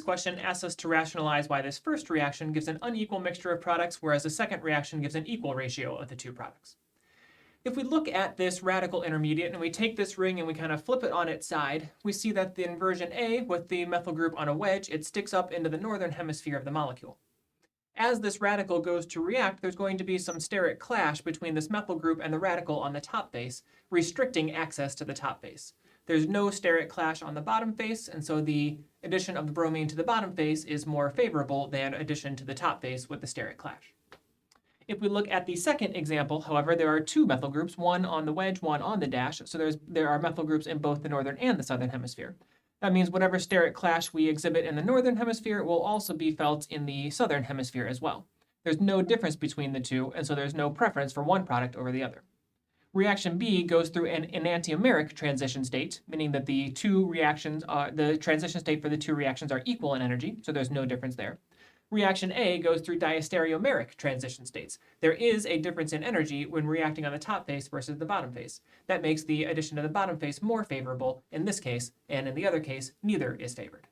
question asks us to rationalize why this first reaction gives an unequal mixture of products, whereas the second reaction gives an equal ratio of the two products. If we look at this radical intermediate and we take this ring and we kind of flip it on its side, we see that in version A, with the methyl group on a wedge, it sticks up into the northern hemisphere of the molecule. As this radical goes to react, there's going to be some steric clash between this methyl group and the radical on the top face, restricting access to the top face. There's no steric clash on the bottom face, and so the addition of the bromine to the bottom face is more favorable than addition to the top face with the steric clash. If we look at the second example, however, there are two methyl groups, one on the wedge, one on the dash, so there are methyl groups in both the northern and the southern hemisphere. That means whatever steric clash we exhibit in the northern hemisphere will also be felt in the southern hemisphere as well. There's no difference between the two, and so there's no preference for one product over the other. Reaction B goes through an enantiomeric transition state, meaning that the transition state for the two reactions are equal in energy, so there's no difference there. Reaction A goes through diastereomeric transition states. There is a difference in energy when reacting on the top face versus the bottom face. That makes the addition to the bottom face more favorable in this case, and in the other case, neither is favored.